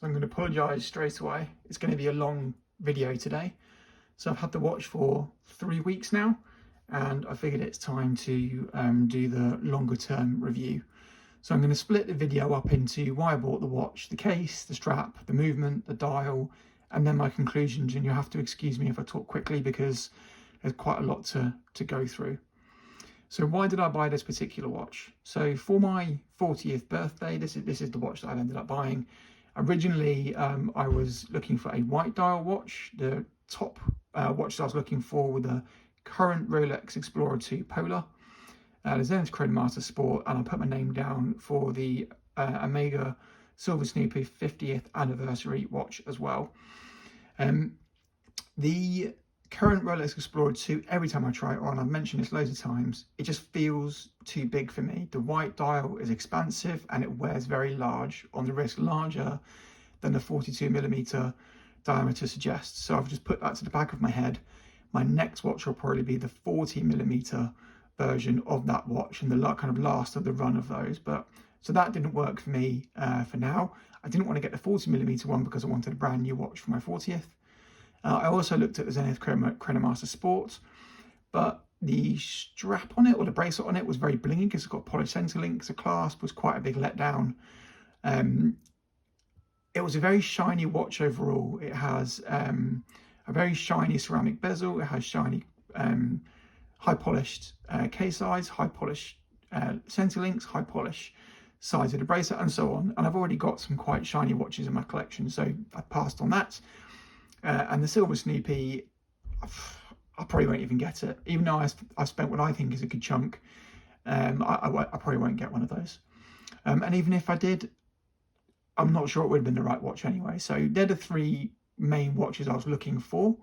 So I'm going to apologise straight away. It's going to be a long video today. So I've had the watch for 3 weeks now, and I figured it's time to do the longer term review. So I'm going to split the video up into why I bought the watch, the case, the strap, the movement, the dial, and then my conclusions. And you'll have to excuse me if I talk quickly because there's quite a lot to go through. So why did I buy this particular watch? So for my 40th birthday, this is the watch that I've ended up buying. Originally, I was looking for a white dial watch. The top watch that I was looking for were the current Rolex Explorer 2 Polar, the Zenith Chronomaster Sport, and I put my name down for the Omega Silver Snoopy 50th anniversary watch as well. The current Rolex Explorer 2, every time I try it on, I've mentioned this loads of times, it just feels too big for me. The white dial is expansive and it wears very large on the wrist, larger than the 42mm diameter suggests. So I've just put that to the back of my head. My next watch will probably be the 40mm version of that watch and the kind of last of the run of those. But so that didn't work for me for now. I didn't want to get the 40mm one because I wanted a brand new watch for my 40th. I also looked at the Zenith Chronomaster Sport, but the strap on it, or the bracelet on it, was very blingy because it's got polished center links. The clasp was quite a big letdown. It was a very shiny watch overall. It has a very shiny ceramic bezel. It has shiny, high polished case size, high polished center links, high polish size of the bracelet, and so on. And I've already got some quite shiny watches in my collection, so I passed on that. And the Silver Snoopy, I probably won't even get it. Even though I've spent what I think is a good chunk, I probably won't get one of those. And even if I did, I'm not sure it would have been the right watch anyway. So they're the three main watches I was looking for.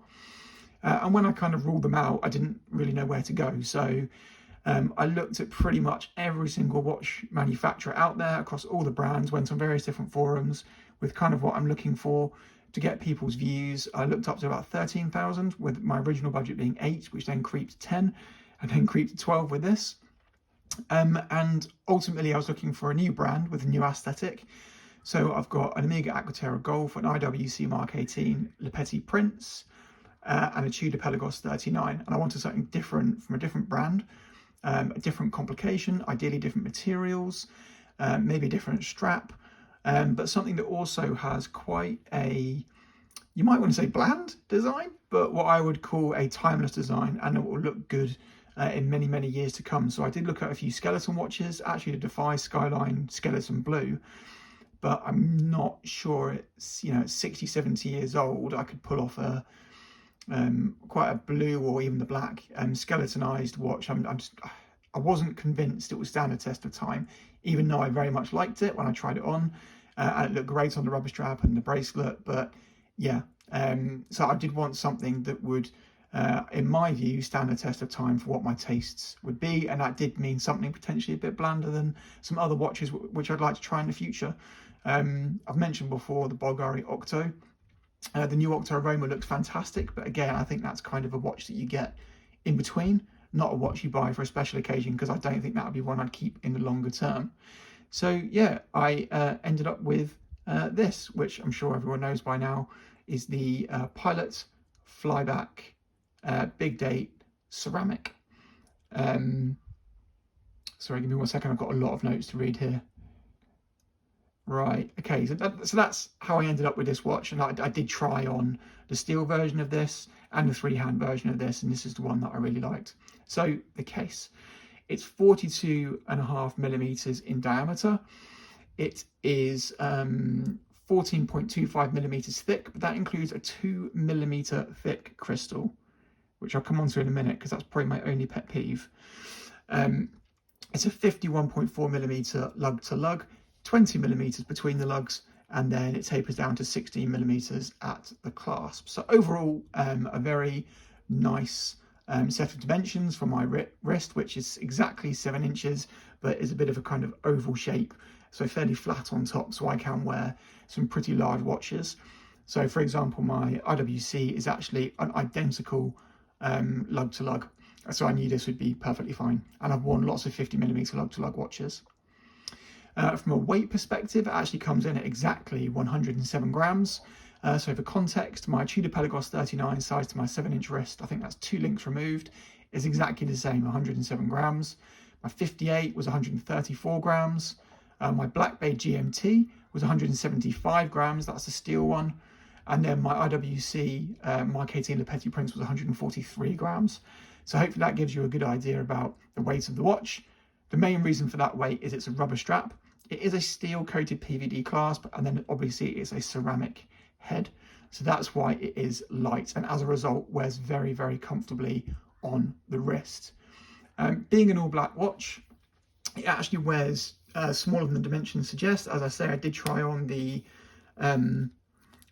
And when I kind of ruled them out, I didn't really know where to go. So I looked at pretty much every single watch manufacturer out there across all the brands, went on various different forums with kind of what I'm looking for to get people's views. I looked up to about 13,000 with my original budget being 8, which then creeped to 10 and then creeped to 12 with this. And ultimately I was looking for a new brand with a new aesthetic. So I've got an Omega Aquaterra Golf, an IWC Mark 18 Le Petit Prince, and a Tudor Pelagos 39. And I wanted something different from a different brand, a different complication, ideally different materials, maybe a different strap, but something that also has quite a, you might want to say bland design, but what I would call a timeless design, and it will look good in many, many years to come. So I did look at a few skeleton watches, actually the Defy Skyline Skeleton Blue, but I'm not sure it's, it's 60, 70 years old. I could pull off a quite a blue or even the black skeletonized watch. I wasn't convinced it would stand the test of time, even though I very much liked it when I tried it on. And it looked great on the rubber strap and the bracelet, but yeah. So I did want something that would, in my view, stand the test of time for what my tastes would be, and that did mean something potentially a bit blander than some other watches which I'd like to try in the future. I've mentioned before the Bulgari Octo. The new Octo Aroma looks fantastic, but again, I think that's kind of a watch that you get in between, not a watch you buy for a special occasion, because I don't think that would be one I'd keep in the longer term. So yeah, I ended up with this, which I'm sure everyone knows by now, is the Pilot Flyback Big Date Ceramic. Sorry, give me 1 second, I've got a lot of notes to read here. Right, okay, so that's how I ended up with this watch, and I did try on the steel version of this and the freehand version of this, and this is the one that I really liked. So the case, it's 42.5mm in diameter. It is 14.25mm thick, but that includes a 2mm thick crystal, which I'll come on to in a minute because that's probably my only pet peeve. It's a 51.4mm lug to lug, 20mm between the lugs, and then it tapers down to 16mm at the clasp. So overall, a very nice set of dimensions for my wrist, which is exactly 7 inches, but is a bit of a kind of oval shape, so fairly flat on top, so I can wear some pretty large watches. So for example, my IWC is actually an identical lug to lug, so I knew this would be perfectly fine, and I've worn lots of 50mm lug to lug watches. From a weight perspective, it actually comes in at exactly 107 grams. So for context, my Tudor Pelagos 39 size to my 7-inch wrist, I think that's 2 links removed, is exactly the same, 107 grams. My 58 was 134 grams. My Black Bay GMT was 175 grams, that's the steel one. And then my IWC Mark 18 Le Petit Prince was 143 grams. So hopefully that gives you a good idea about the weight of the watch. The main reason for that weight is it's a rubber strap. It is a steel coated PVD clasp, and then obviously it's a ceramic head. So that's why it is light, and as a result wears very, very comfortably on the wrist. Being an all black watch, it actually wears smaller than the dimensions suggest. As I say, I did try on the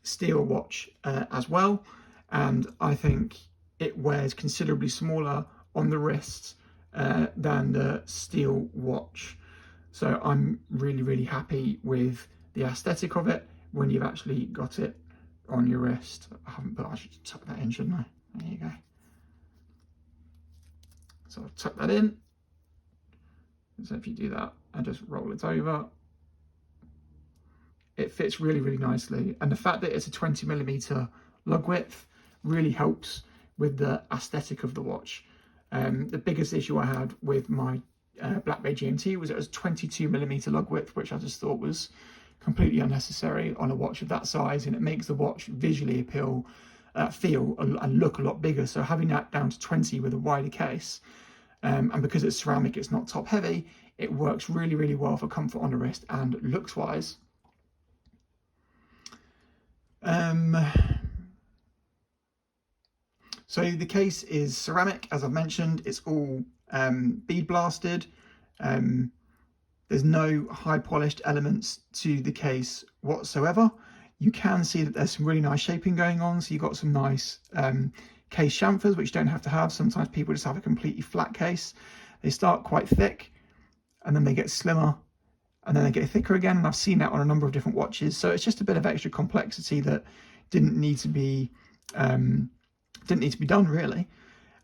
steel watch as well, and I think it wears considerably smaller on the wrist than the steel watch. So I'm really, really happy with the aesthetic of it when you've actually got it on your wrist. I should tuck that in, shouldn't I? There you go. So I've tucked that in. So if you do that and just roll it over, it fits really, really nicely. And the fact that it's a 20mm lug width really helps with the aesthetic of the watch. The biggest issue I had with my Black Bay GMT was it was 22mm lug width, which I just thought was completely unnecessary on a watch of that size, and it makes the watch visually feel and look a lot bigger. So having that down to 20 with a wider case, and because it's ceramic, it's not top heavy, it works really, really well for comfort on the wrist and looks wise. So the case is ceramic, as I've mentioned. It's all bead blasted. There's no high polished elements to the case whatsoever. You can see that there's some really nice shaping going on. So you've got some nice case chamfers, which you don't have to have. Sometimes people just have a completely flat case. They start quite thick and then they get slimmer and then they get thicker again. And I've seen that on a number of different watches. So it's just a bit of extra complexity that didn't need to be done really.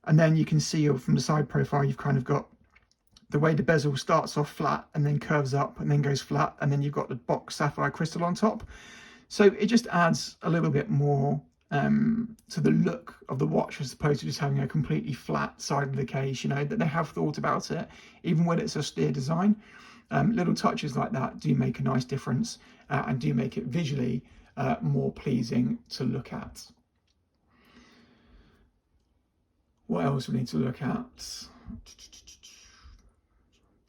And then you can see from the side profile, you've kind of got the way the bezel starts off flat and then curves up and then goes flat, and then you've got the box sapphire crystal on top. So it just adds a little bit more to the look of the watch, as opposed to just having a completely flat side of the case. You know, that they have thought about it, even when it's a austere design. Little touches like that do make a nice difference and do make it visually more pleasing to look at. What else we need to look at?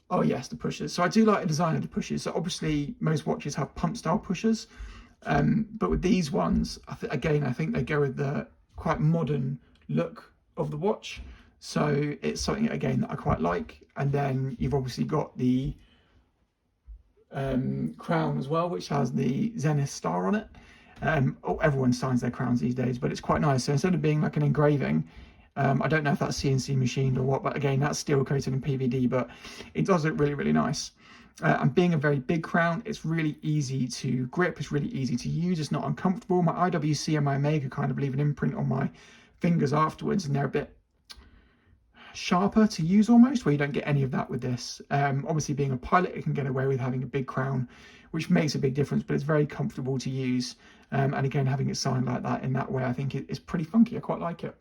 Oh yes, the pushers. So I do like the design of the pushers. So obviously most watches have pump style pushers, but with these ones, again, I think they go with the quite modern look of the watch. So it's something, again, that I quite like. And then you've obviously got the crown as well, which has the Zenith star on it. Everyone signs their crowns these days, but it's quite nice. So instead of being like an engraving, I don't know if that's CNC machined or what, but again, that's steel coated in PVD, but it does look really, really nice. And being a very big crown, it's really easy to grip, it's really easy to use, it's not uncomfortable. My IWC and my Omega kind of leave an imprint on my fingers afterwards, and they're a bit sharper to use almost, where you don't get any of that with this. Obviously being a pilot, it can get away with having a big crown, which makes a big difference, but it's very comfortable to use. And again, having it signed like that in that way, I think it's pretty funky. I quite like it.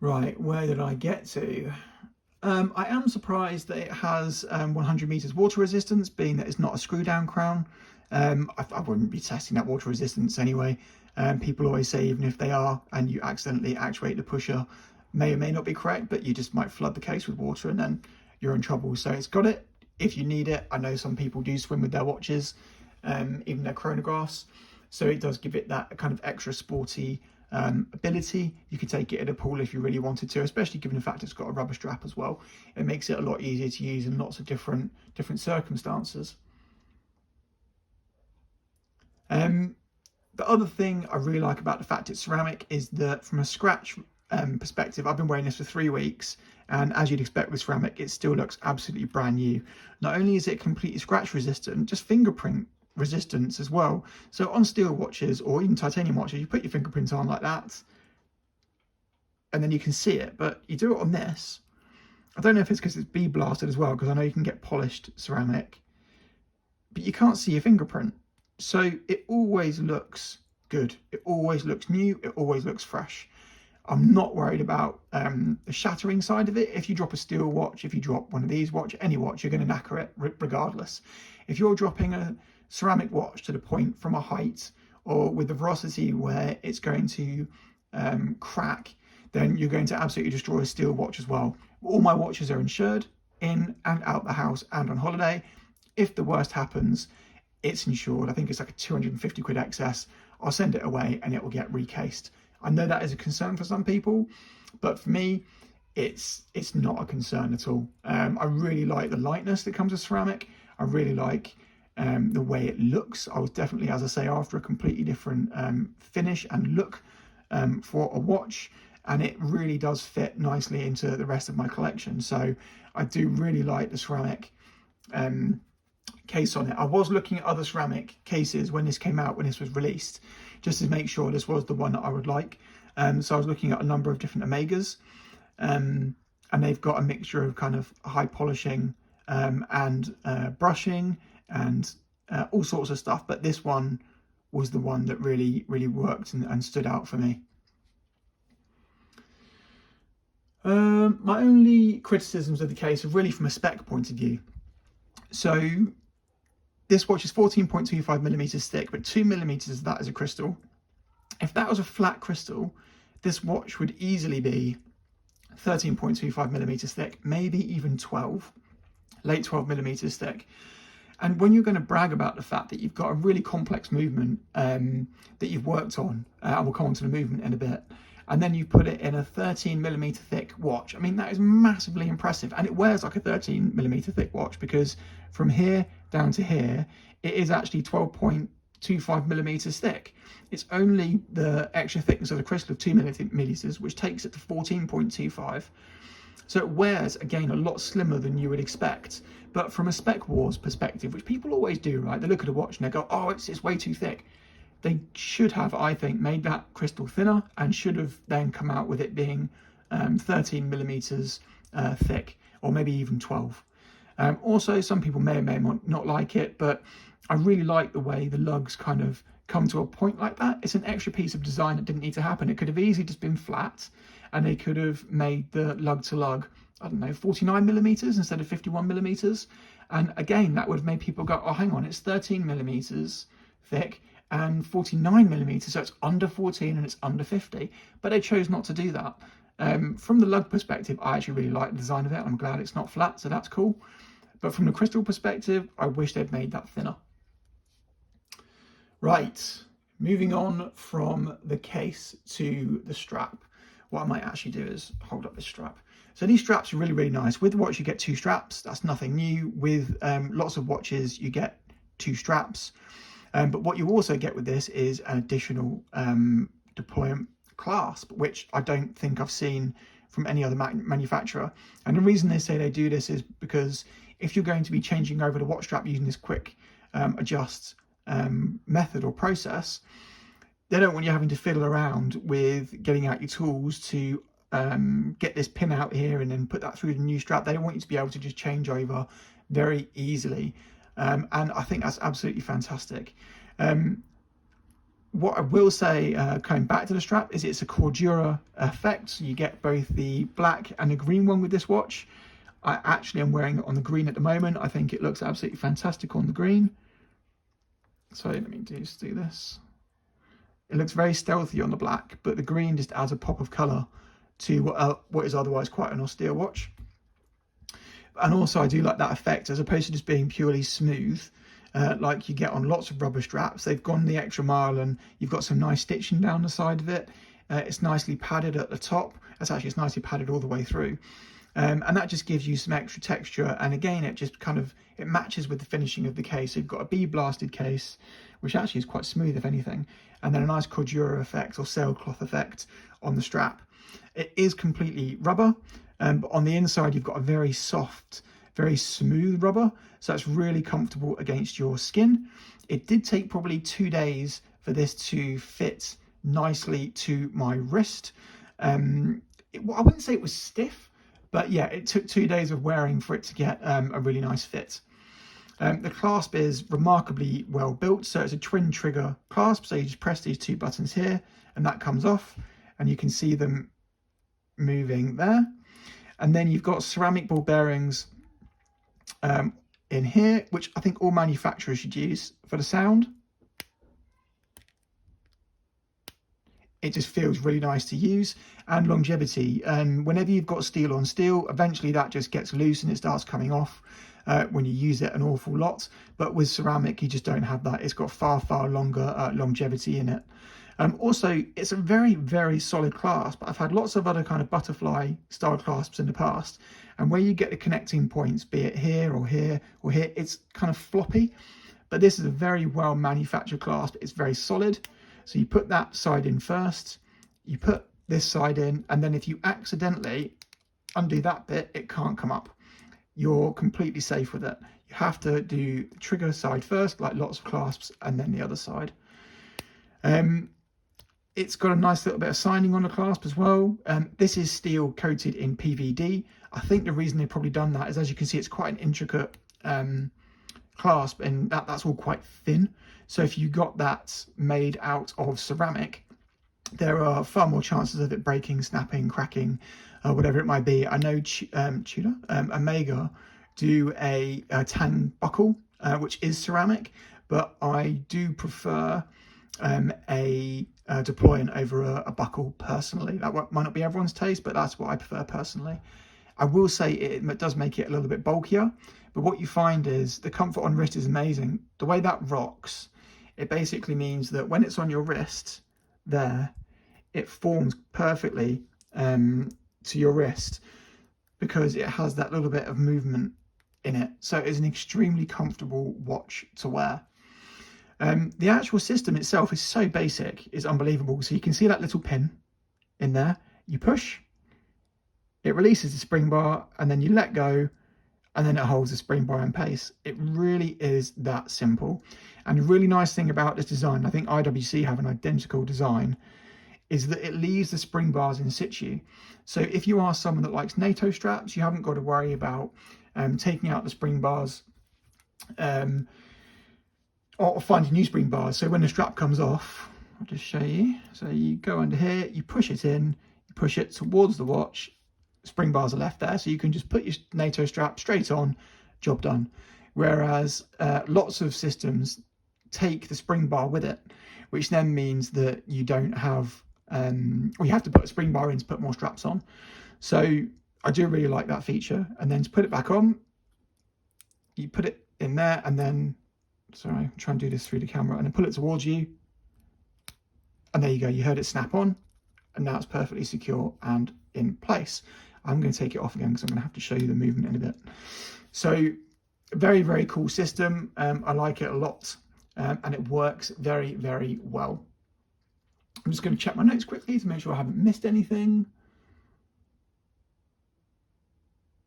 Right, where did I get to? I am surprised that it has 100 meters water resistance, being that it's not a screw down crown. I wouldn't be testing that water resistance anyway. People always say even if they are and you accidentally actuate the pusher, may or may not be correct, but you just might flood the case with water and then you're in trouble. So it's got it if you need it. I know some people do swim with their watches, even their chronographs. So it does give it that kind of extra sporty ability. You could take it in a pool if you really wanted to, especially given the fact it's got a rubber strap as well. It makes it a lot easier to use in lots of different circumstances. The other thing I really like about the fact it's ceramic is that from a scratch perspective, I've been wearing this for 3 weeks, and as you'd expect with ceramic, it still looks absolutely brand new. Not only is it completely scratch resistant, just fingerprint resistance as well. So on steel watches or even titanium watches, you put your fingerprint on like that and then you can see it, but you do it on this I don't know if it's because it's bee blasted as well, because I know you can get polished ceramic, but you can't see your fingerprint. So it always looks good. It always looks new. It always looks fresh. I'm not worried about the shattering side of it. If you drop a steel watch, if you drop one of these watch, any watch, you're going to knacker it regardless. If you're dropping a ceramic watch to the point from a height or with the velocity where it's going to crack, then you're going to absolutely destroy a steel watch as well. All my watches are insured in and out the house and on holiday. If the worst happens, it's insured. I think it's like a 250 quid excess. I'll send it away and it will get recased. I know that is a concern for some people, but for me, it's not a concern at all. I really like the lightness that comes with ceramic. I really like the way it looks. I was definitely, as I say, after a completely different finish and look for a watch, and it really does fit nicely into the rest of my collection. So I do really like the ceramic case on it. I was looking at other ceramic cases when this came out, when this was released, just to make sure this was the one that I would like. So I was looking at a number of different Omegas, and they've got a mixture of kind of high polishing and brushing and all sorts of stuff. But this one was the one that really worked and stood out for me. My only criticisms of the case are really from a spec point of view. So this watch is 14.25 millimeters thick, but 2 millimeters of that is a crystal. If that was a flat crystal, this watch would easily be 13.25 millimeters thick, maybe even 12, late 12 millimeters thick. And when you're going to brag about the fact that you've got a really complex movement that you've worked on, I will come on to the movement in a bit, and then you put it in a 13 millimeter thick watch. I mean, that is massively impressive. And it wears like a 13 millimeter thick watch, because from here down to here, it is actually 12.25 millimeters thick. It's only the extra thickness of the crystal of 2 millimeters, which takes it to 14.25. So it wears, again, a lot slimmer than you would expect. But from a spec wars perspective, which people always do, right? They look at a watch and they go, oh, it's way too thick. They should have, I think, made that crystal thinner and should have then come out with it being 13 millimeters thick, or maybe even 12. Also, some people may or may not like it, but I really like the way the lugs kind of come to a point like that. It's an extra piece of design that didn't need to happen. It could have easily just been flat, and they could have made the lug to lug, I don't know, 49 millimeters instead of 51 millimeters. And again, that would have made people go, oh, hang on, it's 13 millimeters thick and 49 millimeters, so it's under 14 and it's under 50. But they chose not to do that. From the lug perspective, I actually really like the design of it. I'm glad it's not flat, so that's cool. But from the crystal perspective, I wish they'd made that thinner. Right, moving on from the case to the strap. What I might actually do is hold up this strap. So these straps are really nice. With the watch, you get 2 straps. That's nothing new. With lots of watches, you get 2 straps. But what you also get with this is an additional deployment clasp, which I don't think I've seen from any other manufacturer. And the reason they say they do this is because if you're going to be changing over the watch strap using this quick adjust method or process, they don't want you having to fiddle around with getting out your tools to get this pin out here and then put that through the new strap. They want you to be able to just change over very easily. And I think that's absolutely fantastic. What I will say, coming back to the strap, is it's a Cordura effect. So you get both the black and the green one with this watch. I actually am wearing it on the green at the moment. I think it looks absolutely fantastic on the green. So let me just do this. It looks very stealthy on the black, but the green just adds a pop of colour to what is otherwise quite an austere watch. And also I do like that effect, as opposed to just being purely smooth, like you get on lots of rubber straps. They've gone the extra mile and you've got some nice stitching down the side of it. It's nicely padded at the top. It's nicely padded all the way through. And that just gives you some extra texture. And again, it just kind of, it matches with the finishing of the case. So you've got a bee blasted case, which actually is quite smooth if anything. And then a nice Cordura effect or sailcloth effect on the strap. It is completely rubber. But on the inside, you've got a very soft, very smooth rubber. So that's really comfortable against your skin. It did take probably 2 days for this to fit nicely to my wrist. I wouldn't say it was stiff, But yeah, it took 2 days of wearing for it to get a really nice fit. The clasp is remarkably well built, so it's a twin trigger clasp, so you just press these 2 buttons here and that comes off, and you can see them moving there. And then you've got ceramic ball bearings in here, which I think all manufacturers should use for the sound. It just feels really nice to use. And longevity, whenever you've got steel on steel, eventually that just gets loose and it starts coming off when you use it an awful lot. But with ceramic, you just don't have that. It's got far, far longer longevity in it. Also, it's a very, very solid clasp. I've had lots of other kind of butterfly style clasps in the past, and where you get the connecting points, be it here or here or here, it's kind of floppy. But this is a very well manufactured clasp. It's very solid. So you put that side in first, you put this side in, and then if you accidentally undo that bit, it can't come up. You're completely safe with it. You have to do the trigger side first, like lots of clasps, and then the other side. It's got a nice little bit of signing on the clasp as well. This is steel coated in PVD. I think the reason they've probably done that is, as you can see, it's quite an intricate clasp, and that's all quite thin. So if you got that made out of ceramic, there are far more chances of it breaking, snapping, cracking, whatever it might be. I know Tudor, Omega do a tang buckle, which is ceramic, but I do prefer a deployant over a buckle personally. That might not be everyone's taste, but that's what I prefer personally. I will say it does make it a little bit bulkier, but what you find is the comfort on wrist is amazing. The way that rocks, it basically means that when it's on your wrist there, it forms perfectly to your wrist because it has that little bit of movement in it. So it's an extremely comfortable watch to wear. The actual system itself is so basic, it's unbelievable. So you can see that little pin in there. You push, it releases the spring bar, and then you let go, and then it holds the spring bar in place. It really is that simple. And the really nice thing about this design, I think IWC have an identical design, is that it leaves the spring bars in situ. So if you are someone that likes NATO straps, you haven't got to worry about taking out the spring bars or finding new spring bars. So when the strap comes off, I'll just show you. So you go under here, you push it in, you push it towards the watch, spring bars are left there, so you can just put your NATO strap straight on, job done. Whereas lots of systems take the spring bar with it, which then means that you don't have, or you have to put a spring bar in to put more straps on. So I do really like that feature. And then to put it back on, you put it in there, and then, sorry, I'm trying to do this through the camera, and then pull it towards you. And there you go, you heard it snap on, and now it's perfectly secure and in place. I'm going to take it off again because I'm going to have to show you the movement in a bit. So very, very cool system. I like it a lot, and it works very, very well. I'm just going to check my notes quickly to make sure I haven't missed anything.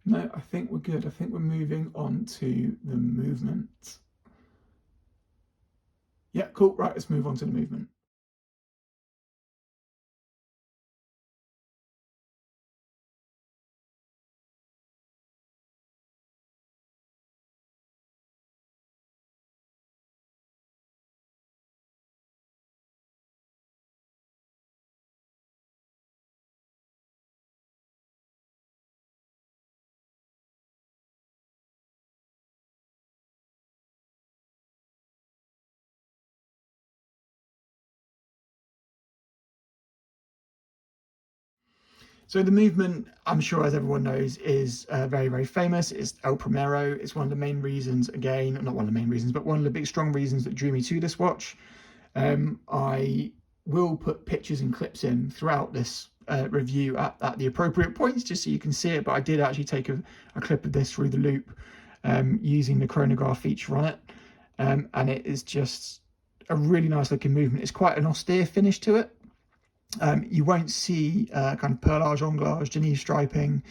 No, I think we're good. I think we're moving on to the movement. Yeah, cool. Right, let's move on to the movement. So the movement, I'm sure as everyone knows, is very, very famous. It's El Primero. It's one of the main reasons, again, not one of the main reasons, but one of the big strong reasons that drew me to this watch. I will put pictures and clips in throughout this review at the appropriate points, just so you can see it. But I did actually take a clip of this through the loop using the chronograph feature on it. And it is just a really nice looking movement. It's quite an austere finish to it. You won't see kind of perlage, anglage, Genève striping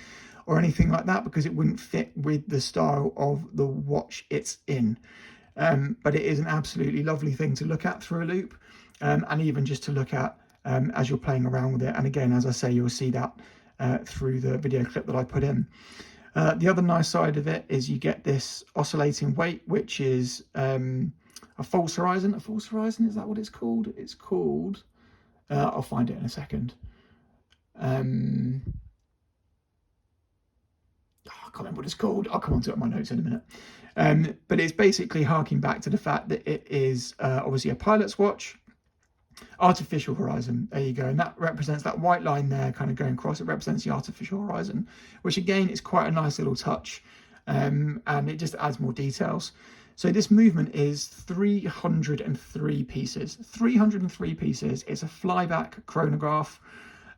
or anything like that because it wouldn't fit with the style of the watch it's in. But it is an absolutely lovely thing to look at through a loop, and even just to look at as you're playing around with it. And again, as I say, you'll see that through the video clip that I put in. The other nice side of it is you get this oscillating weight, which is a false horizon. A false horizon, is that what it's called? It's called, I'll find it in a second. I can't remember what it's called. I'll come on to it in my notes in a minute. But it's basically harking back to the fact that it is obviously a pilot's watch. Artificial horizon, there you go, and that represents that white line there kind of going across. It represents the artificial horizon, which again is quite a nice little touch, and it just adds more details. So this movement is 303 pieces. 303 pieces. It's a flyback chronograph.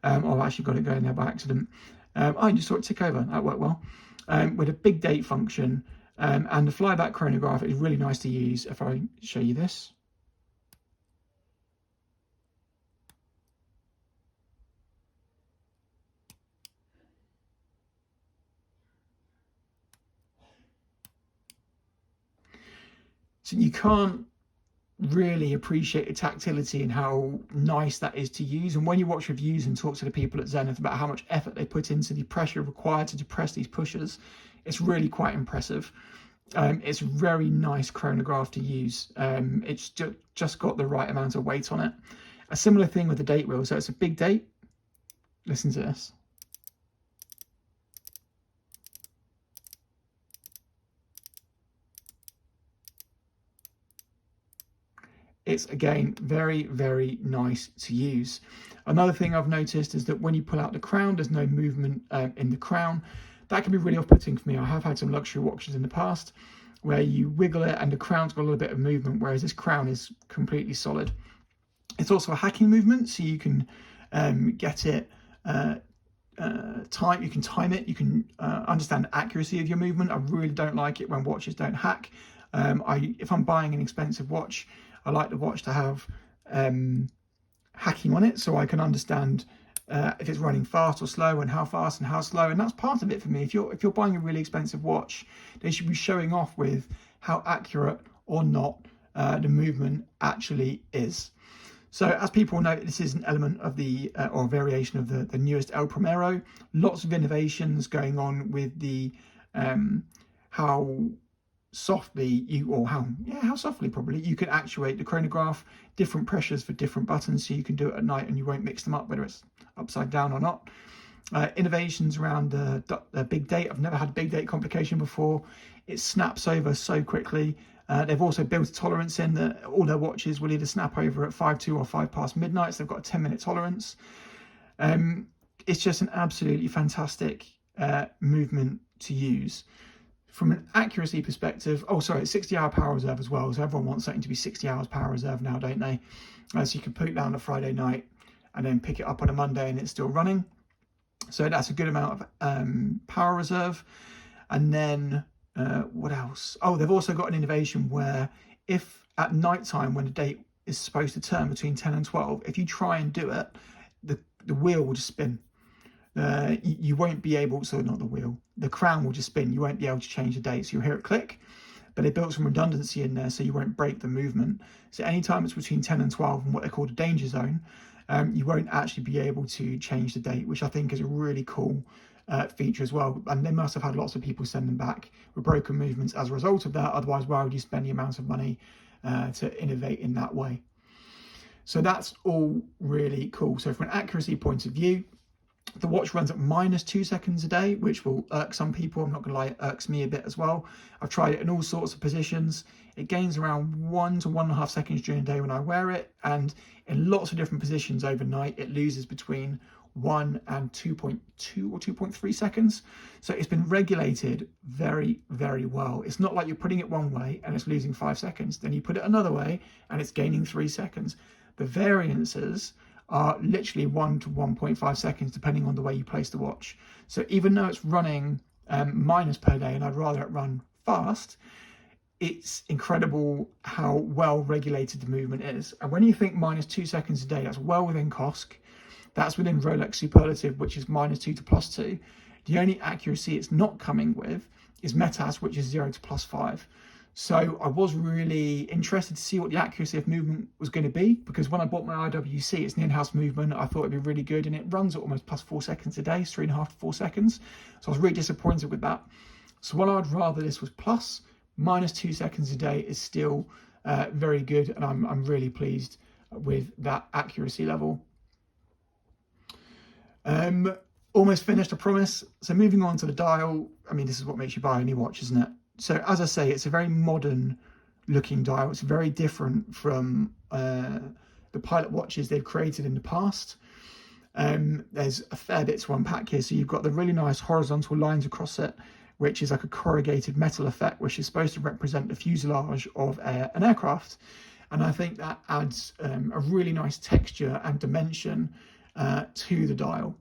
I've actually got it going there by accident. I just saw it tick over. That worked well. With a big date function, and the flyback chronograph is really nice to use. If I show you this. So you can't really appreciate the tactility and how nice that is to use. And when you watch reviews and talk to the people at Zenith about how much effort they put into the pressure required to depress these pushers, it's really quite impressive. It's a very nice chronograph to use. It's just got the right amount of weight on it. A similar thing with the date wheel. So it's a big date. Listen to this. It's again very, very nice to use. Another thing I've noticed is that when you pull out the crown, there's no movement in the crown. That can be really off-putting for me. I have had some luxury watches in the past where you wiggle it and the crown's got a little bit of movement, whereas this crown is completely solid. It's also a hacking movement, so you can get it time. You can time it. You can understand the accuracy of your movement. I really don't like it when watches don't hack. If I'm buying an expensive watch, I like the watch to have hacking on it, so I can understand if it's running fast or slow, and how fast and how slow. And that's part of it for me. If you're buying a really expensive watch, they should be showing off with how accurate or not the movement actually is. So as people know, this is an element of the or a variation of the newest El Primero. Lots of innovations going on with the how softly how softly probably you can actuate the chronograph, different pressures for different buttons, so you can do it at night and you won't mix them up whether it's upside down or not. Innovations around the big date. I've never had a big date complication before. It snaps over so quickly. They've also built a tolerance in that all their watches will either snap over at 5 to or 5 past midnight, so they've got a 10-minute tolerance. It's just an absolutely fantastic movement to use. From an accuracy perspective, it's 60-hour power reserve as well. So everyone wants something to be 60 hours power reserve now, don't they? So you can put it down on a Friday night and then pick it up on a Monday and it's still running. So that's a good amount of power reserve. And then what else? Oh, they've also got an innovation where if at night time when the date is supposed to turn between 10 and 12, if you try and do it, the wheel will just spin. You won't be able, the crown will just spin. You won't be able to change the date. So you'll hear it click, but they built some redundancy in there so you won't break the movement. So anytime it's between 10 and 12 and what they call the danger zone, you won't actually be able to change the date, which I think is a really cool feature as well. And they must have had lots of people send them back with broken movements as a result of that. Otherwise, why would you spend the amount of money to innovate in that way? So that's all really cool. So from an accuracy point of view, the watch runs at -2 seconds a day, which will irk some people. I'm not going to lie, it irks me a bit as well. I've tried it in all sorts of positions. It gains around 1 to 1.5 seconds during the day when I wear it, and in lots of different positions overnight, it loses between 1 and 2.2 or 2.3 seconds. So it's been regulated very, very well. It's not like you're putting it one way and it's losing 5 seconds. Then you put it another way and it's gaining 3 seconds. The variances are literally 1 to 1.5 seconds depending on the way you place the watch. So even though it's running minus per day and I'd rather it run fast, it's incredible how well regulated the movement is. And when you think -2 seconds a day, that's well within COSC. That's within Rolex Superlative, which is -2 to +2. The only accuracy it's not coming with is METAS, which is 0 to +5. So I was really interested to see what the accuracy of movement was going to be, because when I bought my IWC, it's an in-house movement. I thought it'd be really good, and it runs at almost plus 4 seconds a day, it's 3.5 to 4 seconds. So I was really disappointed with that. So while I'd rather this was plus, minus 2 seconds a day is still very good, and I'm really pleased with that accuracy level. Almost finished, I promise. So moving on to the dial, I mean, this is what makes you buy any watch, isn't it? So as I say, it's a very modern looking dial. It's very different from the Pilot watches they've created in the past. There's a fair bit to unpack here. So you've got the really nice horizontal lines across it, which is like a corrugated metal effect, which is supposed to represent the fuselage of an aircraft. And I think that adds a really nice texture and dimension to the dial.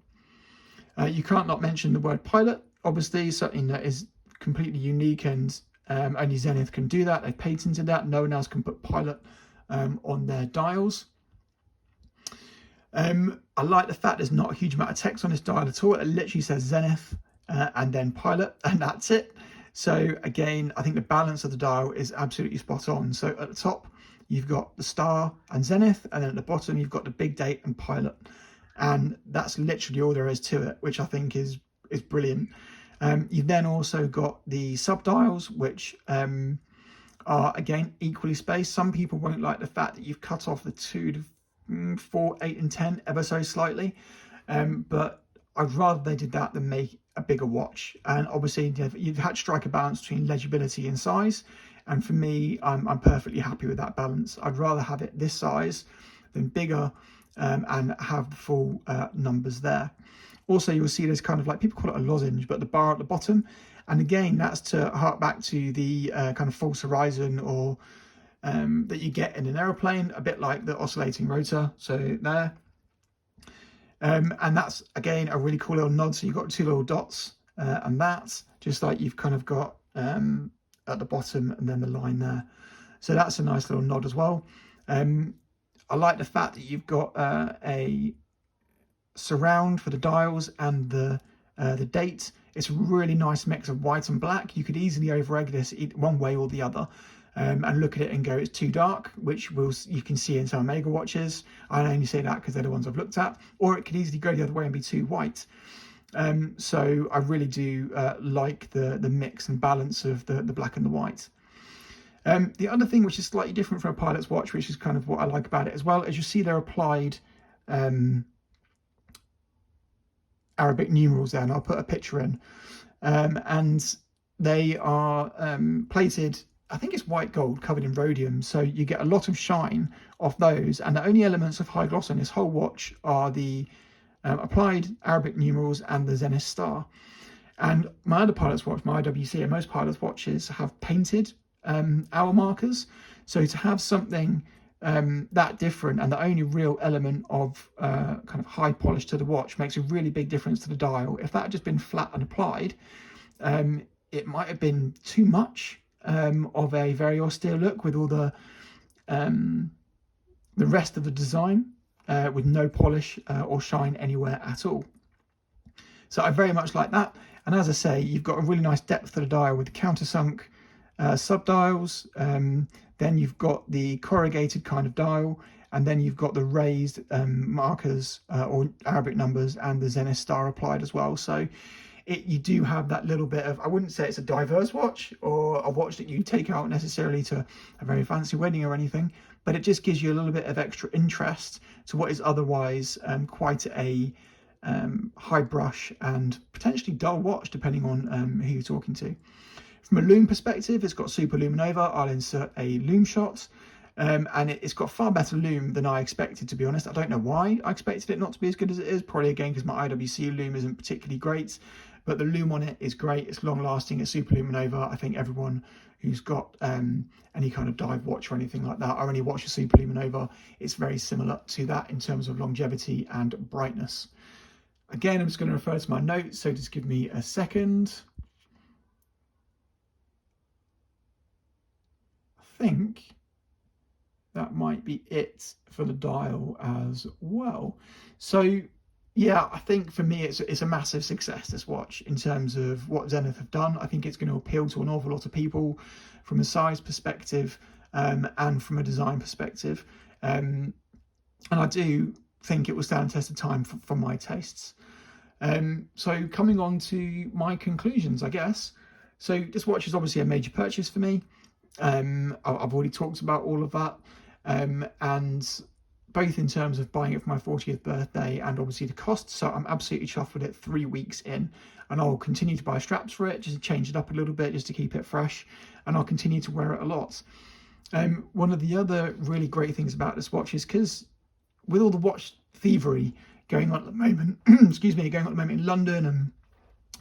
You can't not mention the word Pilot, obviously, something that is completely unique, and only Zenith can do that. They've patented that. No one else can put Pilot on their dials. I like the fact there's not a huge amount of text on this dial at all. It literally says Zenith and then Pilot, and that's it. So again, I think the balance of the dial is absolutely spot on. So at the top, you've got the star and Zenith, and then at the bottom, you've got the big date and Pilot. And that's literally all there is to it, which I think is brilliant. You've then also got the subdials, which are again equally spaced. Some people won't like the fact that you've cut off the 2 to 4, 8 and 10 ever so slightly, but I'd rather they did that than make a bigger watch. And obviously you've had to strike a balance between legibility and size, and for me, I'm perfectly happy with that balance. I'd rather have it this size than bigger, and have the full numbers there. Also, you'll see there's kind of like, people call it a lozenge, but the bar at the bottom, and again, that's to hark back to the kind of false horizon, or that you get in an aeroplane, a bit like the oscillating rotor. So there, and that's again a really cool little nod. So you've got 2 little dots, and that's just like you've kind of got at the bottom, and then the line there. So that's a nice little nod as well. I like the fact that you've got a surround for the dials and the date. It's a really nice mix of white and black. You could easily over-egg this one way or the other, and look at it and go, it's too dark, which you can see in some Omega watches. I only say that because they're the ones I've looked at. Or it could easily go the other way and be too white. So I really do like the mix and balance of the black and the white. The other thing which is slightly different from a Pilot's watch, which is kind of what I like about it as well, is you see they're applied Arabic numerals there, and I'll put a picture in. And they are plated, I think it's white gold covered in rhodium, so you get a lot of shine off those, and the only elements of high gloss on this whole watch are the applied Arabic numerals and the Zenith star. And my other Pilot's watch, my IWC, and most Pilot's watches have painted hour markers. So to have something that different, and the only real element of kind of high polish to the watch, makes a really big difference to the dial. If that had just been flat and applied, it might have been too much of a very austere look with all the rest of the design, with no polish or shine anywhere at all. So I very much like that. And as I say, you've got a really nice depth to the dial with the countersunk subdials. Then you've got the corrugated kind of dial, and then you've got the raised markers or Arabic numbers, and the Zenith star applied as well. So you do have that little bit of, I wouldn't say it's a diverse watch or a watch that you take out necessarily to a very fancy wedding or anything, but it just gives you a little bit of extra interest to what is otherwise quite a high brush and potentially dull watch, depending on who you're talking to. From a lume perspective, it's got super luminova. I'll insert a lume shot, and it's got far better lume than I expected, to be honest. I don't know why I expected it not to be as good as it is, probably again because my IWC lume isn't particularly great, but the lume on it is great. It's long lasting, it's super luminova. I think everyone who's got any kind of dive watch or anything like that, or any watch with super luminova, it's very similar to that in terms of longevity and brightness. Again, I'm just going to refer to my notes, so just give me a second. I think that might be it for the dial as well. So Yeah, I think for me it's a massive success, this watch, in terms of what Zenith have done. I think it's going to appeal to an awful lot of people from a size perspective, and from a design perspective. And I do think it will stand the test of time for my tastes. So coming on to my conclusions, I guess. So this watch is obviously a major purchase for me. I've already talked about all of that, and both in terms of buying it for my 40th birthday and obviously the cost. So I'm absolutely chuffed with it 3 weeks in, and I'll continue to buy straps for it, just to change it up a little bit, just to keep it fresh, and I'll continue to wear it a lot. One of the other really great things about this watch is because with all the watch thievery going on at the moment, excuse me, going on at the moment in London and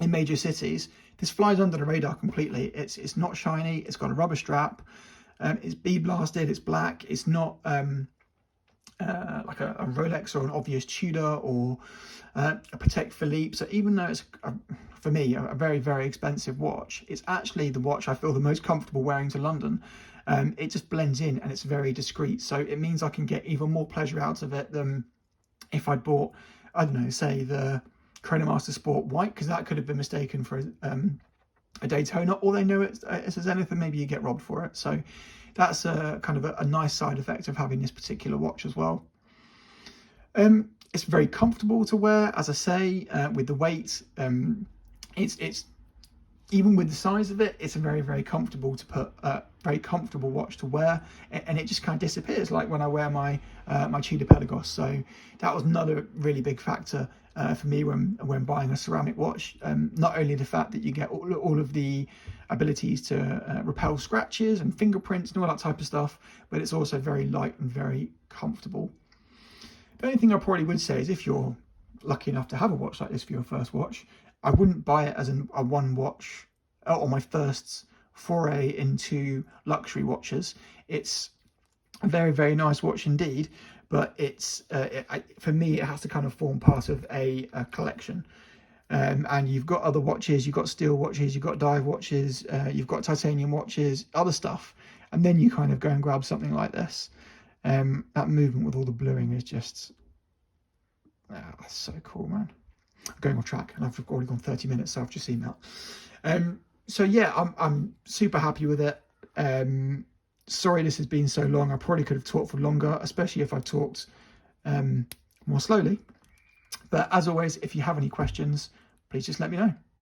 in major cities, this flies under the radar completely. It's not shiny. It's got a rubber strap. It's bead blasted. It's black. It's not like a Rolex or an obvious Tudor or a Patek Philippe. So even though it's for me a very, very expensive watch, it's actually the watch I feel the most comfortable wearing to London. It just blends in and it's very discreet, so it means I can get even more pleasure out of it than if I'd bought, I don't know, say the Chronomaster Sport White, because that could have been mistaken for a Daytona, or they know it's a Zenith and maybe you get robbed for it. So that's a kind of a nice side effect of having this particular watch as well. It's very comfortable to wear, as I say, with the weight. It's even with the size of it, it's a very, very comfortable to put, very comfortable watch to wear, and it just kind of disappears like when I wear my my Tudor Pelagos. So that was another really big factor for me when buying a ceramic watch. Not only the fact that you get all of the abilities to repel scratches and fingerprints and all that type of stuff, but it's also very light and very comfortable. The only thing I probably would say is if you're lucky enough to have a watch like this for your first watch, I wouldn't buy it as a one watch or my first foray into luxury watches. It's a very, very nice watch indeed, but it's for me it has to kind of form part of a collection. And you've got other watches, you've got steel watches, you've got dive watches, you've got titanium watches, other stuff, and then you kind of go and grab something like this. That movement with all the bluing is just so cool, man. I'm going off track and I've already gone 30 minutes, so I've just seen that. So yeah, I'm super happy with it. Sorry this has been so long. I probably could have talked for longer, especially if I talked more slowly. But as always, if you have any questions, please just let me know.